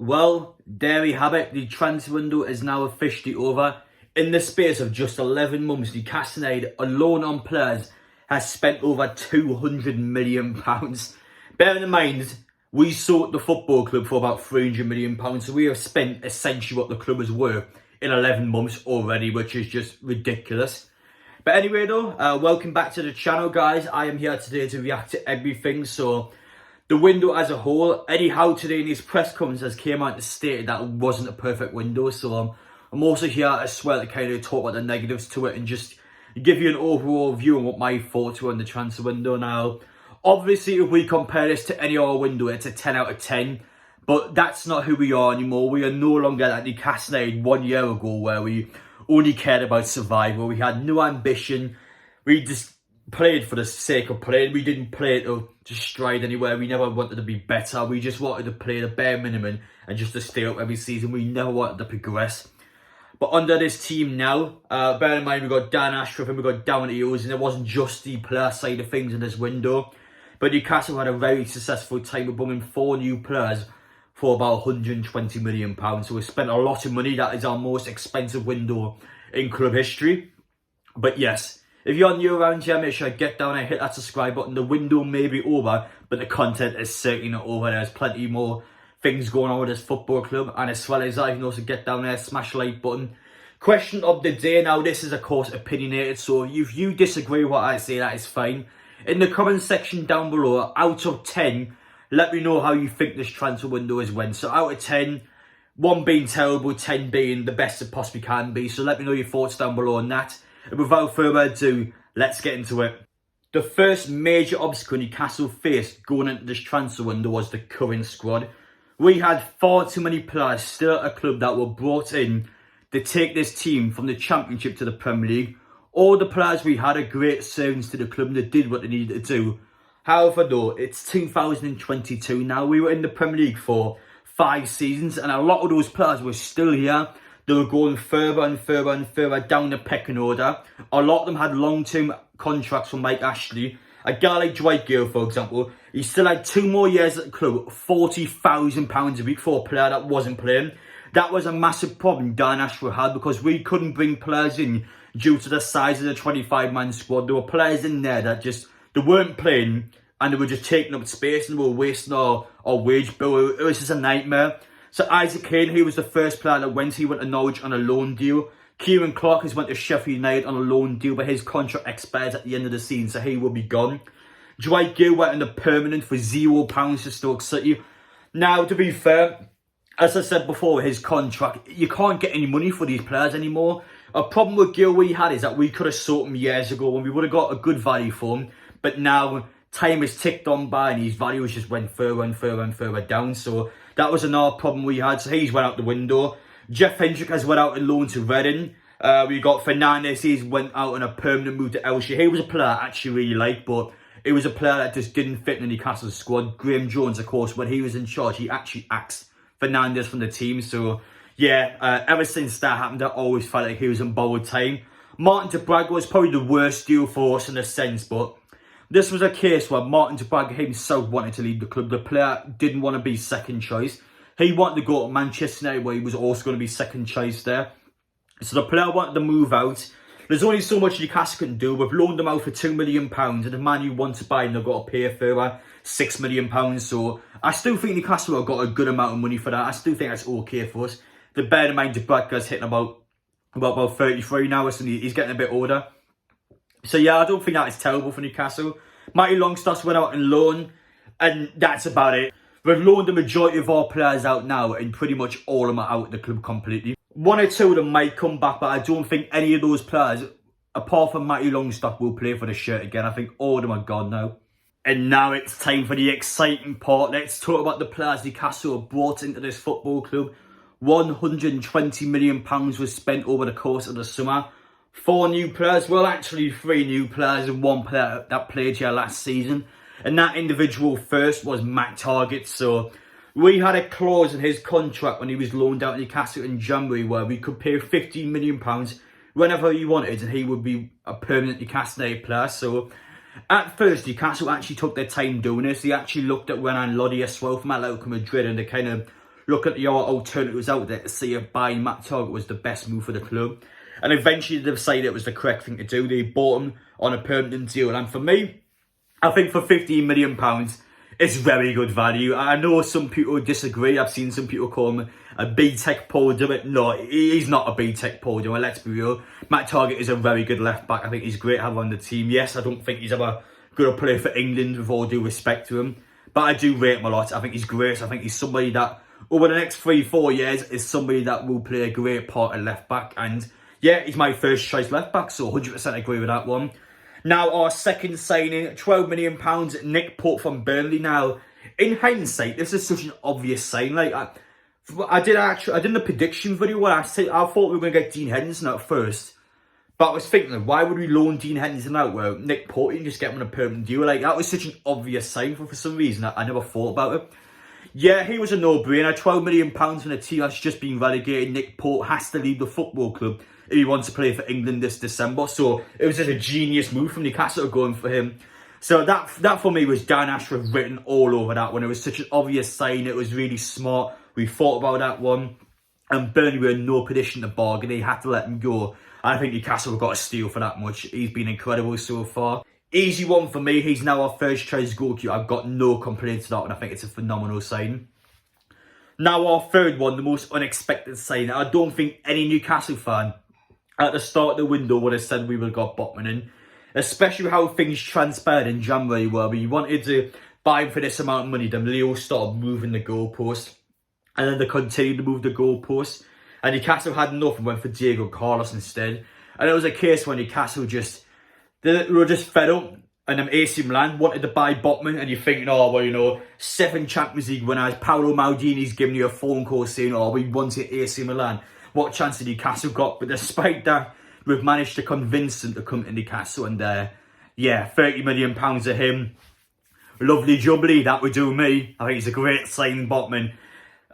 Well, there we have it. The transfer window is now officially over. In the space of just 11 months, Newcastle United, alone on players, has spent over £200 million. Bearing in mind, we sold the football club for about £300 million. So we have spent essentially what the club is worth in 11 months already, which is just ridiculous. But anyway though, welcome back to the channel, guys. I am here today to react to everything. So the window as a whole, Eddie Howe today in his press conference has came out and stated that it wasn't a perfect window. So I'm also here as well to kind of talk about the negatives to it and just give you an overall view on what my thoughts were on the transfer window. Now, obviously, if we compare this to any other window, it's a 10 out of 10. But that's not who we are anymore. We are no longer like Newcastle United 1 year ago where we only cared about survival. We had no ambition. We just played for the sake of playing. We didn't play to just stride anywhere. We never wanted to be better. We just wanted to play the bare minimum and just to stay up every season. We never wanted to progress. But under this team now, bear in mind we've got Dan Ashworth and we've got Darren Eels, and it wasn't just the player side of things in this window. But Newcastle had a very successful time of bringing 4 new players for about £120 million. So we spent a lot of money. That is our most expensive window in club history. But yes, if you're new around here, make sure you get down and hit that subscribe button. The window may be over, but the content is certainly not over. There's plenty more things going on with this football club. And as well as that, you can also get down there, smash the like button. Question of the day. Now, this is, of course, opinionated. So if you disagree with what I say, that is fine. In the comment section down below, out of 10, let me know how you think this transfer window has went. So out of 10, 1 being terrible, 10 being the best it possibly can be. So let me know your thoughts down below on that. And without further ado, let's get into it. The first major obstacle Newcastle faced going into this transfer window was the current squad. We had far too many players still at a club that were brought in to take this team from the Championship to the Premier League. All the players we had are great servants to the club and they did what they needed to do. However though, it's 2022 now. We were in the Premier League for 5 seasons and a lot of those players were still here. They were going further and further and further down the pecking order. A lot of them had long-term contracts from Mike Ashley. A guy like Dwight Gale, for example, he still had 2 more years at the club, £40,000 a week for a player that wasn't playing. That was a massive problem Dan Ashworth had because we couldn't bring players in due to the size of the 25-man squad. There were players in there that they weren't playing and they were just taking up space and they were wasting our wage bill. It was just a nightmare. So Isaac Kane, he was the first player that went. He went to Norwich on a loan deal. Kieran Clark has went to Sheffield United on a loan deal, but his contract expires at the end of the season, so he will be gone. Dwight Gale went on a permanent for £0 to Stoke City. Now, to be fair, as I said before, his contract, you can't get any money for these players anymore. A problem with Gale we had is that we could have sold him years ago when we would have got a good value for him. But now, time has ticked on by and his value has just went further and further and further down. So that was another problem we had. So he's went out the window. Jeff Hendrick has went out on loan to Reading. We got Fernandes. He's went out on a permanent move to Elche. He was a player I actually really liked, but it was a player that just didn't fit in the Newcastle squad. Graham Jones, of course, when he was in charge, he actually axed Fernandes from the team. So yeah, ever since that happened, I always felt like he was in borrowed time. Martin de Braga was probably the worst deal for us in a sense, but this was a case where Martin de Braga himself wanted to leave the club. The player didn't want to be second choice. He wanted to go to Manchester United where he was also going to be second choice there. So the player wanted to move out. There's only so much Newcastle can do. We've loaned them out for £2 million and the man who wants to buy them, they've got to pay a further £6 million. So I still think Newcastle have got a good amount of money for that. I still think that's okay for us. The bear in mind, de Braga's hitting about 33 now, so he's getting a bit older. So yeah, I don't think that is terrible for Newcastle. Matty Longstaff went out on loan, and that's about it. We've loaned the majority of our players out now, and pretty much all of them are out of the club completely. 1 or 2 of them might come back, but I don't think any of those players, apart from Matty Longstaff, will play for the shirt again. I think all of them are gone now. And now it's time for the exciting part. Let's talk about the players Newcastle have brought into this football club. £120 million was spent over the course of the summer. 4 new players, well actually 3 new players and 1 player that played here last season. And that individual first was Matt Targett. So we had a clause in his contract when he was loaned out to Newcastle in January where we could pay £15 million whenever he wanted and he would be a permanent Newcastle United player. So at first Newcastle actually took their time doing this. They actually looked at Renan Lodi as well from Atletico Madrid and they kind of look at your alternatives out there to see if buying Matt Targett was the best move for the club. And eventually they decided it was the correct thing to do. They bought him on a permanent deal. And for me, I think for £15 million, it's very good value. I know some people disagree. I've seen some people call him a B-Tech Paul Dummett. No, he's not a B-Tech Paul Dummett, let's be real. Matt Targett is a very good left-back. I think he's great to have on the team. Yes, I don't think he's ever going to play for England with all due respect to him. But I do rate him a lot. I think he's great. I think he's somebody that, over the next 3-4 years, is somebody that will play a great part at left-back. And yeah, he's my first choice left-back, so 100% agree with that one. Now, our second signing, £12 million, Nick Pope from Burnley. Now, in hindsight, this is such an obvious sign. Like, I did the prediction video where I thought we were going to get Dean Henderson at first. But I was thinking, why would we loan Dean Henderson out where Nick Pope and just get him on a permanent deal? Like, that was such an obvious sign for some reason. I never thought about it. Yeah, he was a no-brainer. £12 million from a team that's just been relegated. Nick Pope has to leave the football club if he wants to play for England this December. So it was just a genius move from Newcastle going for him. So that for me was Dan Ashworth written all over that one. It was such an obvious sign. It was really smart. We thought about that one. And Burnley were in no position to bargain. They had to let him go. I think Newcastle got a steal for that much. He's been incredible so far. Easy one for me. He's now our first choice goalkeeper. I've got no complaints to that one. I think it's a phenomenal sign. Now our third one, the most unexpected sign. I don't think any Newcastle fan at the start of the window would have said we would have got Botman in. Especially how things transpired in January where we wanted to buy him for this amount of money. Then Leo started moving the goalpost. And then they continued to move the goalpost. And Newcastle had enough and went for Diego Carlos instead. And it was a case where Newcastle they were just fed up. And then AC Milan wanted to buy Botman. And you're thinking, oh, well, you know, 7 Champions League winners. Paolo Maldini's giving you a phone call saying, oh, we wanted AC Milan. What chance did Newcastle got? But despite that, we've managed to convince them to come to Newcastle. And yeah, £30 million of him. Lovely jubbly, that would do me. I think it's a great signing, Botman.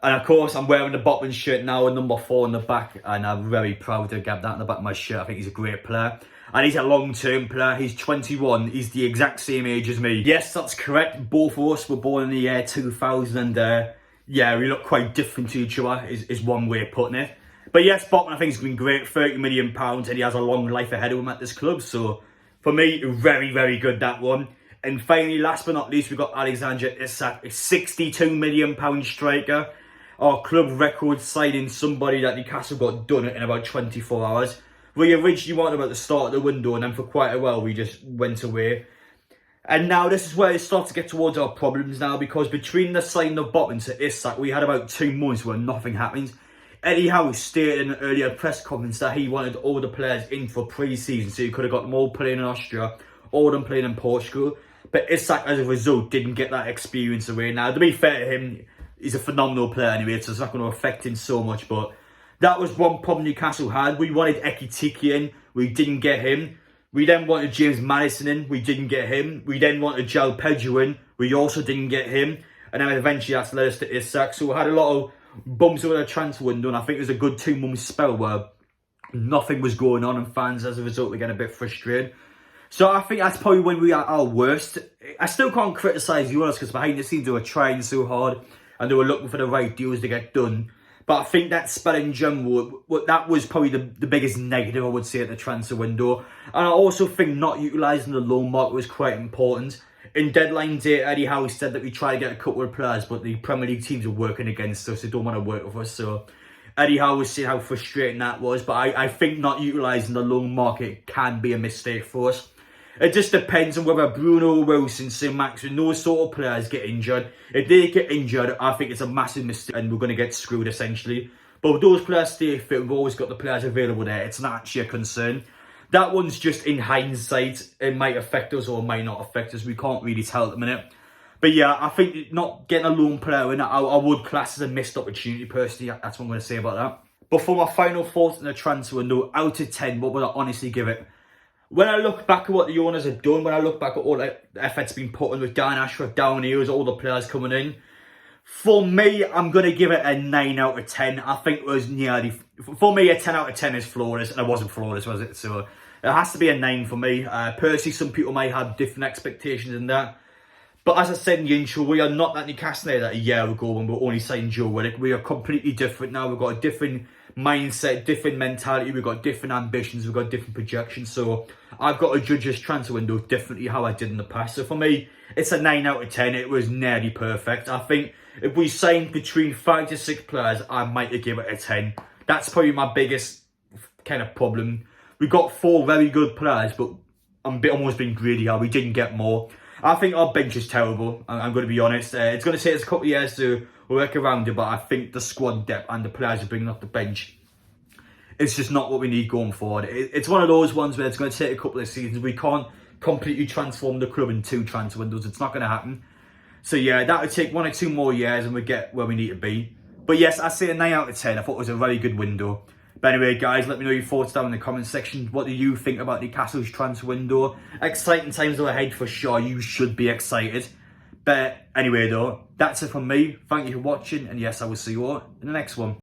And of course, I'm wearing the Botman shirt now, number 4 on the back. And I'm very proud to get that on the back of my shirt. I think he's a great player. And he's a long-term player. He's 21. He's the exact same age as me. Yes, that's correct. Both of us were born in the year 2000. And yeah, we look quite different to each other, is one way of putting it. But yes, Botman, I think he's been great. £30 million. And he has a long life ahead of him at this club. So, for me, very, very good, that one. And finally, last but not least, we've got Alexander Isak, a £62 million striker. Our club record signing somebody that Newcastle got done in about 24 hours. We originally wanted about the start of the window, and then for quite a while we just went away. And now this is where it starts to get towards our problems now, because between the signing of Botman to Isak, we had about 2 months where nothing happened. Eddie Howe stated in an earlier press conference that he wanted all the players in for pre-season, so he could have got them all playing in Austria, all of them playing in Portugal. But Isak, as a result, didn't get that experience away. Now, to be fair to him, he's a phenomenal player anyway, so it's not going to affect him so much. But that was one problem Newcastle had. We wanted Ekitike in. We didn't get him. We then wanted James Maddison in. We didn't get him. We then wanted João Pedro in. We also didn't get him. And then eventually that's led us to Isak. So we had a lot of bumps over the transfer window. And I think it was a good 2-month spell where nothing was going on. And fans, as a result, were getting a bit frustrated. So I think that's probably when we are at our worst. I still can't criticise the owners because behind the scenes they were trying so hard. And they were looking for the right deals to get done. But I think that spell in general, that was probably the biggest negative, I would say, at the transfer window. And I also think not utilising the loan market was quite important. In deadline day, Eddie Howe said that we try to get a couple of players, but the Premier League teams are working against us. They don't want to work with us. So Eddie Howe was saying how frustrating that was. But I think not utilising the loan market can be a mistake for us. It just depends on whether Bruno, Wilson, St. Max, and those sort of players get injured. If they get injured, I think it's a massive mistake and we're going to get screwed essentially. But if those players stay fit, we've always got the players available there. It's not actually a concern. That one's just in hindsight. It might affect us or it might not affect us. We can't really tell at the minute. But yeah, I think not getting a lone player in, I would class as a missed opportunity personally. That's what I'm going to say about that. But for my final thoughts on the transfer window, out of 10, what would I honestly give it? When I look back at what the owners have done, when I look back at all the effort's been put in with Dan Ashworth down here, with all the players coming in, for me, I'm going to give it a 9 out of 10. I think it was nearly... For me, a 10 out of 10 is flawless, and it wasn't flawless, was it? So it has to be a 9 for me. Personally, some people might have different expectations than that. But as I said in the intro, we are not that Newcastle United a year ago when we were only signing Joe Willock. We are completely different now. We've got a different mindset, different mentality. We've got different ambitions. We've got different projections. So I've got to judge this transfer window differently how I did in the past. So for me, it's a 9 out of 10. It was nearly perfect. I think if we signed between 5 to 6 players, I might have given it a 10. That's probably my biggest kind of problem. We got 4 very good players, but I'm almost being greedy how we didn't get more. I think our bench is terrible. I'm going to be honest. It's going to take us a couple of years to work around it, but I think the squad depth and the players are bringing off the bench, it's just not what we need going forward. It's one of those ones where it's going to take a couple of seasons. We can't completely transform the club in 2 transfer windows. It's not going to happen. So yeah, that would take 1 or 2 more years and we get where we need to be. But yes, I say a 9 out of 10. I thought it was a very good window. But anyway, guys, let me know your thoughts down in the comment section. What do you think about Newcastle's transfer window? Exciting times are ahead for sure. You should be excited. But anyway, though, that's it from me. Thank you for watching. And yes, I will see you all in the next one.